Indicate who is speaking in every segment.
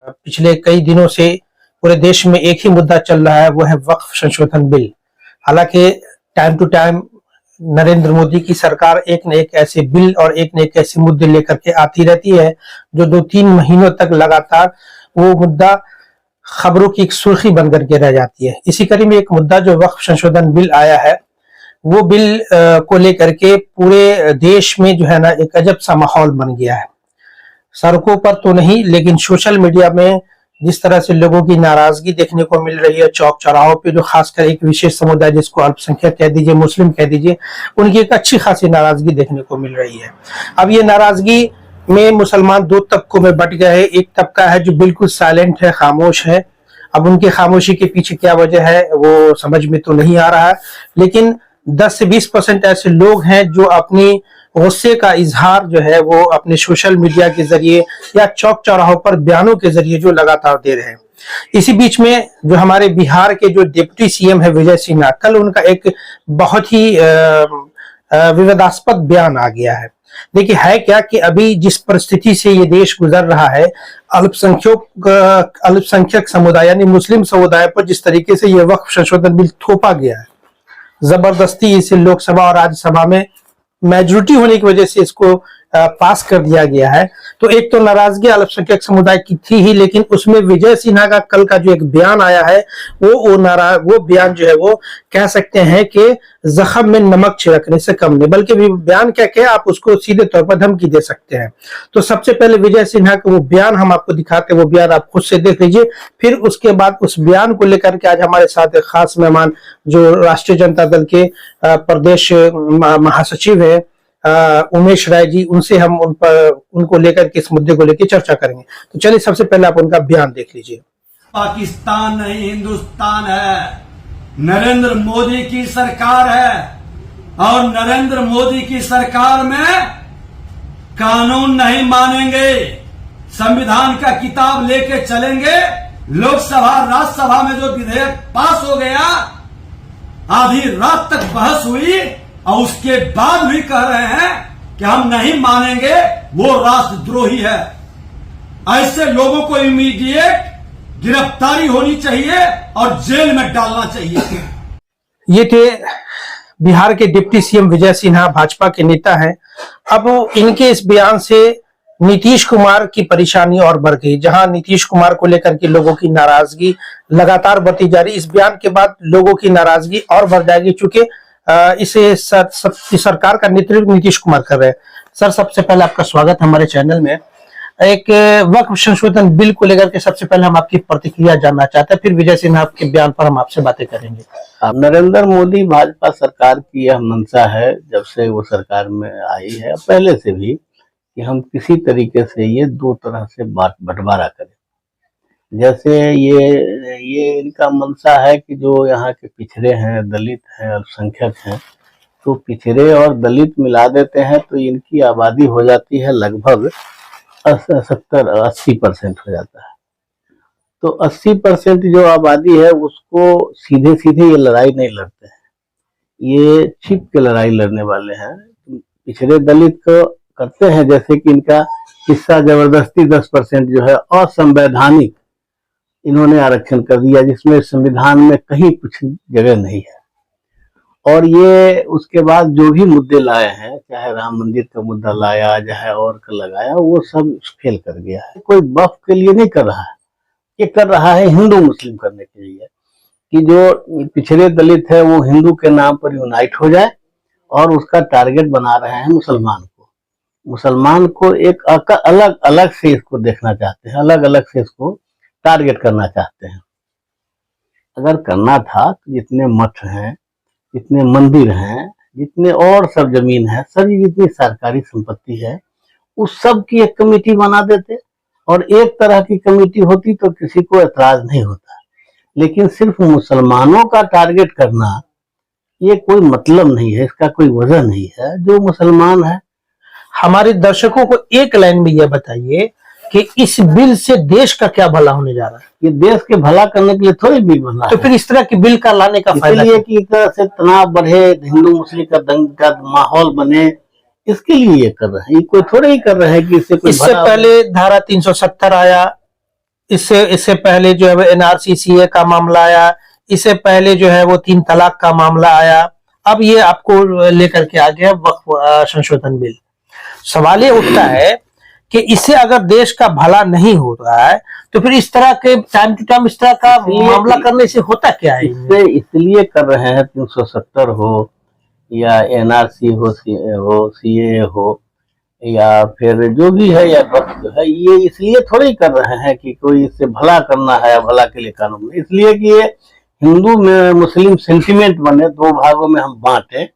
Speaker 1: पिछले कई दिनों से पूरे देश में एक ही मुद्दा चल रहा है, वो है वक्फ संशोधन बिल। हालांकि time to time Narendra Modi की सरकार एक न एक ऐसे बिल और एक न एक ऐसे मुद्दे लेकर के आती रहती है जो 2-3 महीनों तक लगातार वो मुद्दा खबरों की एक सुर्खी बन करके रह जाती है। इसी कड़ी में एक मुद्दा जो वक्फ संशोधन बिल आया है, वो बिल को लेकर के पूरे देश में जो है ना एक अजब सा माहौल बन गया है। सड़कों पर तो नहीं, लेकिन सोशल मीडिया में जिस तरह से लोगों की नाराजगी देखने को मिल रही है, चौक चौराहों पे जो खासकर एक विशेष समुदाय जिसको अल्पसंख्यक कह दीजिए, मुस्लिम कह दीजिए, उनकी एक अच्छी खासी नाराजगी देखने को मिल रही है। अब ये नाराजगी में मुसलमान 2 तबकों में बट गए हैं। एक तबका है जो बिल्कुल साइलेंट है, खामोश है। अब उनकी खामोशी के पीछे क्या वजह है वो समझ में तो नहीं आ रहा है, लेकिन 10 से 20% ऐसे लोग हैं जो अपनी गुस्से का इजहार जो है वो अपने सोशल मीडिया के जरिए या चौक चौराहों पर बयानों के जरिए जो लगातार दे रहे हैं। इसी बीच में जो हमारे बिहार के जो डिप्टी सीएम है विजय सिन्हा, कल उनका एक बहुत ही विवादास्पद बयान आ गया है। देखिए है क्या कि अभी जिस परिस्थिति से ये देश गुजर रहा है, अल्पसंख्यक समुदाय यानी मुस्लिम समुदाय पर जिस तरीके से ये वक्फ संशोधन बिल थोपा गया है, जबरदस्ती इसे लोकसभा और राज्यसभा में मेजोरिटी होने की वजह से इसको पास कर दिया गया है, तो एक तो नाराजगी अल्पसंख्यक समुदाय की थी ही, लेकिन उसमें विजय सिन्हा का कल का जो एक बयान आया है वो बयान जो है वो कह सकते हैं कि जख्म में नमक छिड़कने से कम नहीं, बल्कि बयान क्या कहे आप उसको सीधे तौर पर धमकी दे सकते हैं। तो सबसे पहले विजय सिन्हा का वो बयान हम आपको दिखाते हैं, वो बयान आप खुद से देख लीजिए। फिर उसके बाद उस बयान को लेकर के आज हमारे साथ एक खास मेहमान जो राष्ट्रीय जनता दल के प्रदेश महासचिव है उमेश राय जी, उनसे हम उनको लेकर के इस मुद्दे को लेकर चर्चा करेंगे। तो चलिए सबसे पहले आप उनका बयान देख लीजिए।
Speaker 2: पाकिस्तान नहीं हिंदुस्तान है, नरेंद्र मोदी की सरकार है और नरेंद्र मोदी की सरकार में कानून नहीं मानेंगे, संविधान का किताब लेके चलेंगे। लोकसभा राज्यसभा में जो विधेयक पास हो गया, आधी रात तक बहस हुई और उसके बाद भी कह रहे हैं कि हम नहीं मानेंगे, वो राष्ट्रद्रोही है। ऐसे लोगों को इमीडिएट गिरफ्तारी होनी चाहिए और जेल में डालना चाहिए।
Speaker 1: ये थे बिहार के डिप्टी सीएम विजय सिन्हा, भाजपा के नेता हैं। अब इनके इस बयान से नीतीश कुमार की परेशानी और बढ़ गई। जहां नीतीश कुमार को लेकर के लोगों की नाराजगी लगातार बढ़ती जा रही, इस बयान के बाद लोगों की नाराजगी और बढ़ जाएगी, चूंकि इसे सरकार का नेतृत्व नीतीश कुमार कर रहे हैं। सर, सबसे पहले आपका स्वागत हमारे चैनल में। एक वक्फ संशोधन बिल को लेकर के सबसे पहले हम आपकी प्रतिक्रिया जानना चाहते हैं, फिर विजय सिन्हा के बयान पर हम आपसे बातें करेंगे।
Speaker 3: नरेंद्र मोदी भाजपा सरकार की यह मंशा है, जब से वो सरकार में आई है, पहले से भी, कि हम किसी तरीके से ये 2 तरह से बंटवारा करें। जैसे ये इनका मंशा है कि जो यहाँ के पिछड़े हैं, दलित हैं, अल्पसंख्यक हैं, तो पिछड़े और दलित मिला देते हैं तो इनकी आबादी हो जाती है लगभग 70-80% हो जाता है। तो 80% जो आबादी है उसको सीधे सीधे ये लड़ाई नहीं लड़ते हैं, ये छिप के लड़ाई लड़ने वाले हैं। पिछड़े दलित को करते हैं, जैसे कि इनका हिस्सा जबरदस्ती 10% जो है असंवैधानिक इन्होंने आरक्षण कर दिया, जिसमें संविधान में कहीं कुछ जगह नहीं है। और ये उसके बाद जो भी मुद्दे लाए हैं, चाहे राम मंदिर का मुद्दा लाया, चाहे और का लगाया, वो सब फेल कर गया है। कोई बफ के लिए नहीं कर रहा है, ये कर रहा है हिंदू मुस्लिम करने के लिए, कि जो पिछड़े दलित है वो हिंदू के नाम पर यूनाइट हो जाए, और उसका टारगेट बना रहे हैं मुसलमान को एक अलग अलग से इसको देखना चाहते हैं, अलग अलग से इसको टारगेट करना चाहते हैं। अगर करना था तो जितने मठ हैं, जितने मंदिर हैं, जितने और सब जमीन है, सभी जितनी सरकारी संपत्ति है, उस सब की एक कमेटी बना देते, और एक तरह की कमेटी होती तो किसी को एतराज नहीं होता। लेकिन सिर्फ मुसलमानों का टारगेट करना ये कोई मतलब नहीं है, इसका कोई वजह नहीं है। जो मुसलमान है,
Speaker 1: हमारे दर्शकों को एक लाइन में यह बताइए कि इस बिल से देश का क्या भला होने जा रहा है?
Speaker 3: ये देश के भला करने के लिए थोड़ी बिल बना
Speaker 1: तो फिर इस तरह की बिल का लाने का फायदा
Speaker 3: इसलिए कि एक तरह से तनाव बढ़े, हिंदू मुस्लिम का दंग का माहौल बने, इसके लिए ये कर रहे हैं। ये कोई थोड़े ही कर रहे हैं कि इससे
Speaker 1: पहले धारा 370 आया, इससे इससे पहले जो है एनआरसी सीए का मामला आया, इससे पहले जो है वो 3 तलाक का मामला आया, अब ये आपको लेकर के आ गया वक्फ संशोधन बिल। सवाल ये उठता है कि इससे अगर देश का भला नहीं हो रहा है तो फिर इस तरह के टाइम टू टाइम इस तरह का मामला करने से होता क्या है?
Speaker 3: इससे इसलिए कर रहे हैं 370 हो या एनआरसी हो, सीए हो या फिर जो भी है या वक्त जो है, ये इसलिए थोड़ी कर रहे हैं कि कोई इससे भला करना है या भला के लिए कानून, इसलिए कि ये हिंदू में मुस्लिम सेंटिमेंट बने, 2 भागों में हम बांटे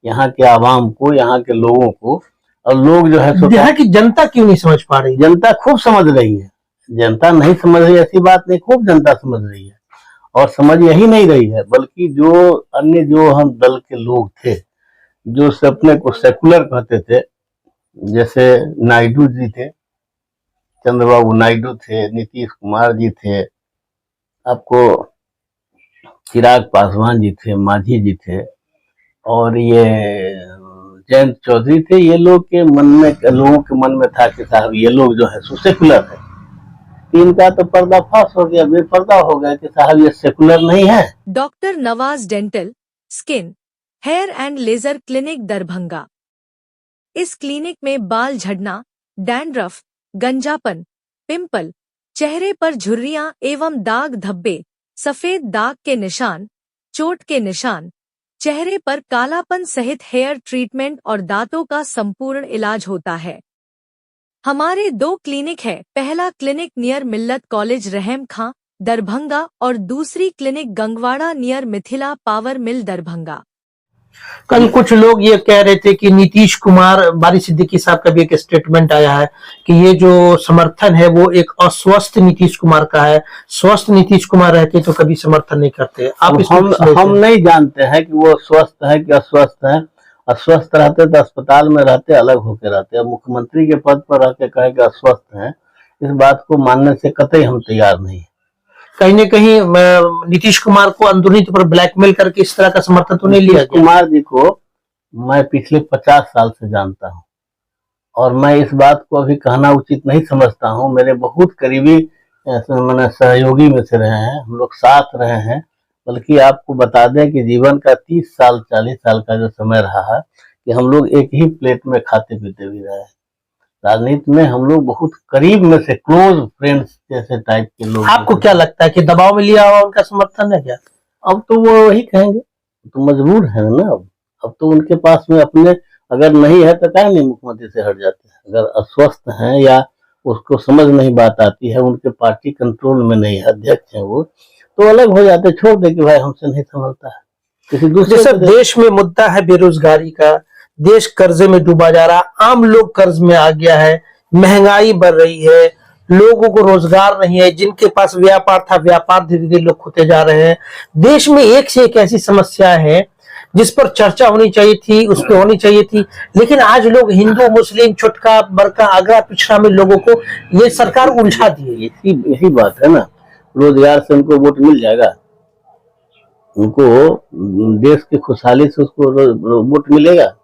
Speaker 3: यहाँ के आवाम को, यहाँ के लोगों को। और लोग जो है
Speaker 1: यहाँ की जनता क्यों नहीं समझ पा रही?
Speaker 3: जनता खूब समझ रही है, जनता नहीं समझ रही ऐसी बात नहीं, खूब जनता समझ रही है। और समझ यही नहीं रही है, बल्कि जो अन्य जो हम दल के लोग थे जो अपने को सेकुलर कहते थे, जैसे नायडू जी थे, चंद्रबाबू नायडू थे, नीतीश कुमार जी थे, आपको चिराग पासवान जी थे, मांझी जी थे, और ये जयंत चौधरी थे। ये लोग के मन में, लोगों के मन में था कि साहब ये लोग जो है सेकुलर है। इनका तो पर्दाफाश हो गया, बेपर्दा हो गया कि साहब ये सेकुलर नहीं है।
Speaker 4: Doctor Nawaz dental, skin, hair and laser clinic Darbhanga. इस क्लिनिक में बाल झड़ना, डैंड्रफ, गंजापन, पिंपल, चेहरे पर झुर्रियां एवं दाग धब्बे, सफेद दाग के निशान, चोट के निशान, चेहरे पर कालापन सहित हेयर ट्रीटमेंट और दांतों का संपूर्ण इलाज होता है। हमारे 2 क्लिनिक है, पहला क्लिनिक नियर मिल्लत कॉलेज रहम खां दरभंगा और दूसरी clinic Gangwara near Mithila power mill Darbhanga.
Speaker 1: कल कुछ लोग ये कह रहे थे कि नीतीश कुमार, बारी सिद्दीकी साहब का भी एक स्टेटमेंट आया है कि ये जो समर्थन है वो एक अस्वस्थ नीतीश कुमार का है, स्वस्थ नीतीश कुमार रहते तो कभी समर्थन नहीं करते। आप
Speaker 3: हम नहीं जानते हैं कि वो स्वस्थ है कि अस्वस्थ है। अस्वस्थ रहते तो अस्पताल में रहते, अलग होकर रहते। मुख्यमंत्री के पद पर रह के कहे कि अस्वस्थ हैं, इस बात को मानने से कतई हम तैयार नहीं।
Speaker 1: कहीं न कहीं नीतीश कुमार को अंदरूनी तौर पर ब्लैकमेल करके इस तरह का समर्थन तो नहीं लिया?
Speaker 3: कुमार जी को मैं पिछले 50 साल से जानता हूं और मैं इस बात को अभी कहना उचित नहीं समझता हूं। मेरे बहुत करीबी मैंने सहयोगी में से रहे हैं, हम लोग साथ रहे हैं। बल्कि आपको बता दें कि जीवन का 30 साल 40 साल का जो समय रहा है कि हम लोग एक ही प्लेट में खाते पीते भी रहे हैं। राजनीति में हम लोग बहुत करीब में से क्लोज फ्रेंड्स जैसे टाइप के लोग।
Speaker 1: आपको क्या लगता है कि दबाव में लिया हुआ उनका समर्थन है क्या?
Speaker 3: अब तो वो वही कहेंगे, तो मजबूर है ना। अब तो उनके पास में अपने अगर नहीं है तो क्या नहीं मुख्यमंत्री से हट जाते हैं। अगर अस्वस्थ हैं या उसको समझ नहीं बात आती है, उनके पार्टी कंट्रोल में नहीं है, अध्यक्ष है वो, तो अलग हो जाते, छोड़ दे कि भाई हमसे नहीं संभलता है, किसी दूसरे।
Speaker 1: जैसे देश में मुद्दा है बेरोजगारी का, देश कर्जे में डूबा जा रहा, आम लोग कर्ज में आ गया है, महंगाई बढ़ रही है, लोगों को रोजगार नहीं है, जिनके पास व्यापार था व्यापार धीरे धीरे लोग खोते जा रहे हैं। देश में एक से एक ऐसी समस्या है जिस पर चर्चा होनी चाहिए थी, उस पर होनी चाहिए थी, लेकिन आज लोग हिंदू मुस्लिम छोटका बड़का अगड़ा पिछड़ा में लोगों को ये सरकार उलझा दी है।
Speaker 3: यही बात है ना, रोजगार से उनको वोट मिल जाएगा, उनको देश की खुशहाली से उसको वोट मिलेगा।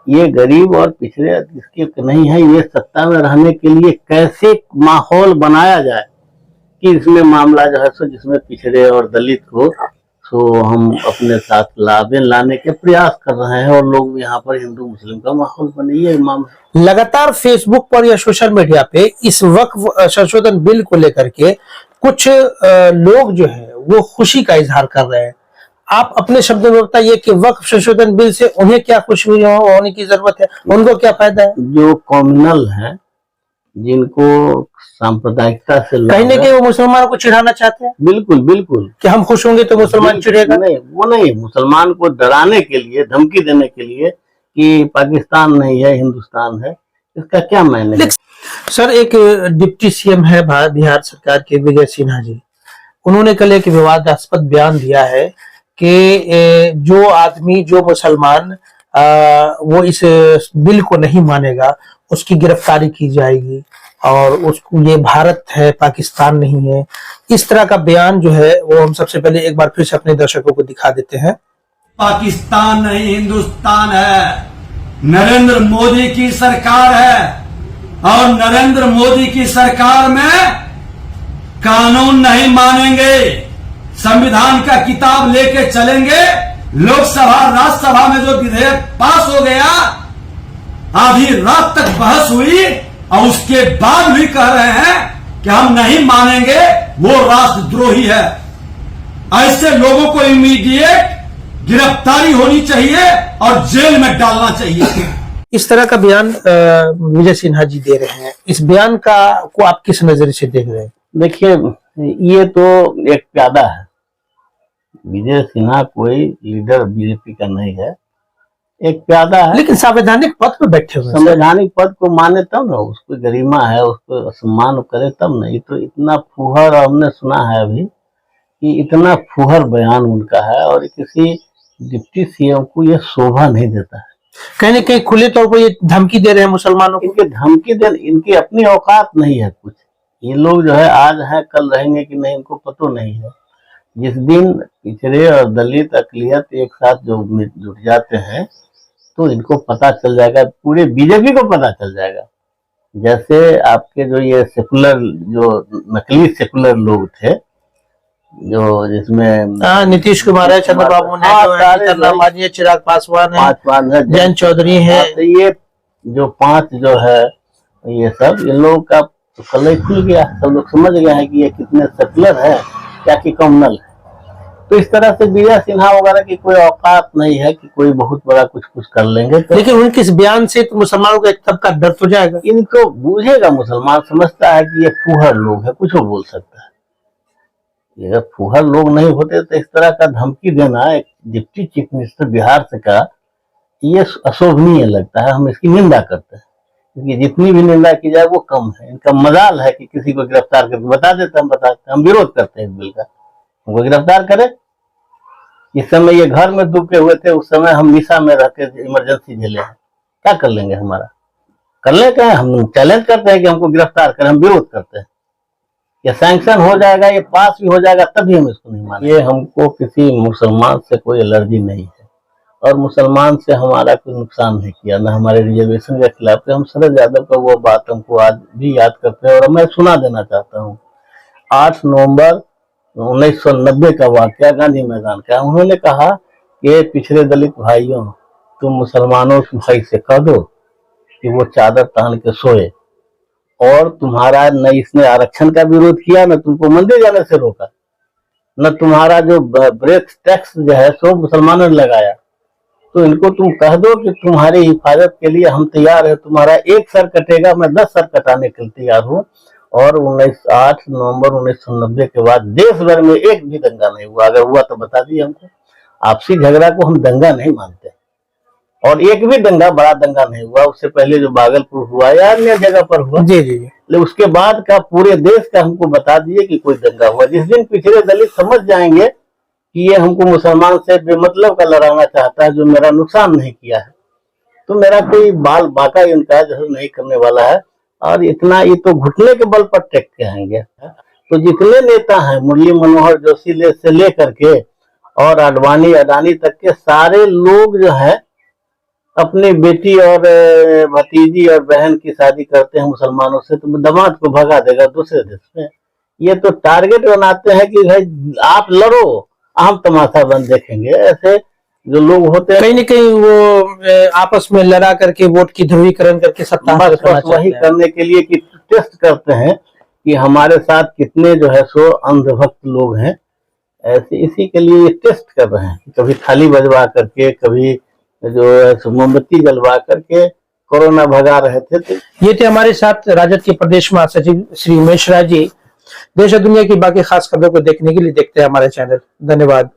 Speaker 3: ये गरीब और पिछड़े जिसके नहीं है, ये सत्ता में रहने के लिए कैसे माहौल बनाया जाए कि इसमें मामला जो है सो जिसमें पिछड़े और दलित को सो हम अपने साथ लाने के प्रयास कर रहे हैं और लोग यहाँ पर हिंदू मुस्लिम का माहौल बने। ये मामला
Speaker 1: लगातार फेसबुक पर या सोशल मीडिया पे इस वक्फ संशोधन बिल को लेकर के कुछ लोग जो है वो खुशी का इजहार कर रहे हैं। आप अपने शब्दों में बताइए कि वक्फ संशोधन बिल से उन्हें क्या खुशी होने की जरूरत है, उनको क्या फायदा है?
Speaker 3: जो कॉम्युनल है, जिनको सांप्रदायिकता से
Speaker 1: कहीं न कहीं वो मुसलमानों को चिढ़ाना चाहते हैं।
Speaker 3: बिल्कुल बिल्कुल
Speaker 1: कि हम खुश होंगे तो मुसलमान चिढ़ेगा।
Speaker 3: नहीं, वो नहीं, मुसलमान को डराने के लिए, धमकी देने के लिए कि पाकिस्तान नहीं है हिंदुस्तान है, इसका क्या मायने है?
Speaker 1: सर, एक डिप्टी सीएम है बिहार सरकार के, विजय सिन्हा जी, उन्होंने कल एक विवादास्पद बयान दिया है कि जो आदमी, जो मुसलमान वो इस बिल को नहीं मानेगा उसकी गिरफ्तारी की जाएगी और उसको, ये भारत है पाकिस्तान नहीं है। इस तरह का बयान जो है वो हम सबसे पहले एक बार फिर से अपने दर्शकों को दिखा देते हैं।
Speaker 2: पाकिस्तान नहीं हिंदुस्तान है, नरेंद्र मोदी की सरकार है और नरेंद्र मोदी की सरकार में कानून नहीं मानेंगे, संविधान का किताब लेके चलेंगे। लोकसभा राज्यसभा में जो विधेयक पास हो गया, आधी रात तक बहस हुई और उसके बाद भी कह रहे हैं कि हम नहीं मानेंगे, वो राष्ट्रद्रोही है। ऐसे लोगों को इमीडिएट गिरफ्तारी होनी चाहिए और जेल में डालना चाहिए।
Speaker 1: इस तरह का बयान विजय सिन्हा जी दे रहे हैं, इस बयान को आप किस नजरिए से देख रहे हैं?
Speaker 3: देखिए, ये तो एक प्यादा है। विजय सिन्हा कोई लीडर बीजेपी का नहीं है, एक प्यादा है।
Speaker 1: लेकिन संवैधानिक पद पर बैठे हुए हैं।
Speaker 3: संवैधानिक पद को माने तब ना, उसको गरिमा है, उसको सम्मान करे तब नहीं। तो इतना फुहर हमने सुना है अभी कि इतना फुहर बयान उनका है और किसी डिप्टी सीएम को यह शोभा नहीं देता है।
Speaker 1: कहीं न कहीं खुले तौर पर ये धमकी दे रहे हैं मुसलमानों को।
Speaker 3: इनके धमकी दे, इनकी अपनी औकात नहीं है कुछ। ये लोग जो है आज है कल रहेंगे कि नहीं, इनको पता नहीं है। जिस दिन पिछड़े और दलित अकलियत एक साथ जो जुट जाते हैं तो इनको पता चल जाएगा, पूरे बीजेपी को पता चल जाएगा। जैसे आपके जो ये सेकुलर, जो नकली सेकुलर लोग थे, जो जिसमें
Speaker 1: नीतीश कुमार है, चंद्रबाबू ने, चिराग पासवान है, जयंत चौधरी है,
Speaker 3: तो ये जो 5 जो है, ये सब इन लोगों का तो कलर खुल गया। सब लोग समझ गए हैं कि ये कितने सेकुलर है, क्या कि कम्युनल है। तो इस तरह से विजय सिन्हा वगैरह की कोई औकात नहीं है कि कोई बहुत बड़ा कुछ कर लेंगे। तो
Speaker 1: लेकिन उनके इस बयान से तो मुसलमानों का एक तबका डर तो जाएगा।
Speaker 3: इनको बूझेगा, मुसलमान समझता है कि ये फुहर लोग है, कुछ वो बोल सकता है। ये फुहर लोग नहीं होते तो इस तरह का धमकी देना एक डिप्टी चीफ मिनिस्टर बिहार से का, ये अशोभनीय लगता है। हम इसकी निंदा करते हैं, क्योंकि जितनी भी निंदा की जाए वो कम है। इनका मजाल है कि किसी को गिरफ्तार करके बता देते, हम बताते हैं, हम विरोध करते हैं इस बिल का, हमको गिरफ्तार करें। इस समय ये घर में डूबे हुए थे, उस समय हम निशा में रह के इमरजेंसी झेले हैं। क्या कर लेंगे? हमारा कर ले क्या? हम चैलेंज करते हैं कि हमको गिरफ्तार करें, हम विरोध करते हैं। ये सैंक्शन हो जाएगा, ये पास भी हो जाएगा, तभी हम इसको नहीं मानेंगे। ये हमको किसी मुसलमान से कोई एलर्जी नहीं है और मुसलमान से हमारा कोई नुकसान नहीं किया, ना हमारे रिजर्वेशन के खिलाफ। हम शरद यादव का वो बात हमको आज भी याद करते हैं और मैं सुना देना चाहता हूँ। 8 नवंबर 1990 का वाकया, गांधी मैदान का। उन्होंने कहा कि पिछड़े दलित भाइयों, तुम मुसलमानों के भाई से कह दो कि वो चादर तान के सोए, और तुम्हारा न इसने आरक्षण का विरोध किया, न तुमको मंदिर जाने से रोका, न तुम्हारा जो ब्रेथ टैक्स जो है सो मुसलमानों ने लगाया। तो इनको तुम कह दो कि तुम्हारी हिफाजत के लिए हम तैयार है, तुम्हारा एक सर कटेगा, मैं 10 सर कटाने के लिए तैयार हूँ। और 8 नवंबर 1990 के बाद देश भर में एक भी दंगा नहीं हुआ। अगर हुआ तो बता दिए हमको। आपसी झगड़ा को हम दंगा नहीं मानते, और एक भी दंगा बड़ा दंगा नहीं हुआ। उससे पहले जो भागलपुर हुआ या अन्य जगह पर हुआ,
Speaker 1: जी जी,
Speaker 3: लेकिन उसके बाद का पूरे देश का हमको बता दिए कि कोई दंगा हुआ। जिस दिन पिछड़े दलित समझ जाएंगे कि ये हमको मुसलमान से बेमतलब का लड़ाना चाहता है, जो मेरा नुकसान नहीं किया है, तो मेरा कोई बाल बाका इनका जो नहीं करने वाला है। और इतना ये तो घुटने के बल पर टेक के आएंगे। तो जितने नेता हैं, मुरली मनोहर जोशी से लेकर के और आडवाणी अडानी तक के सारे लोग जो है अपनी बेटी और भतीजी और बहन की शादी करते हैं मुसलमानों से, तो दामाद को भगा देगा दूसरे देश में। ये तो टारगेट बनाते हैं कि भाई आप लड़ो, हम तमाशा बंद देखेंगे। ऐसे जो लोग होते हैं,
Speaker 1: कहीं न कहीं वो आपस में लड़ा करके वोट की ध्रुवीकरण करके सत्ता
Speaker 3: वही करने के लिए कि टेस्ट करते हैं कि हमारे साथ कितने जो है सो अंधभक्त लोग हैं। ऐसे इसी के लिए टेस्ट कर रहे हैं। कभी थाली बजवा करके, कभी जो है मोमबत्ती जलवा करके कोरोना भगा रहे थे। तो
Speaker 1: ये थे हमारे साथ राजद के प्रदेश महासचिव श्री उमेश राय जी। देश और दुनिया की बाकी खास खबरों को देखने के लिए देखते हैं हमारे चैनल। धन्यवाद।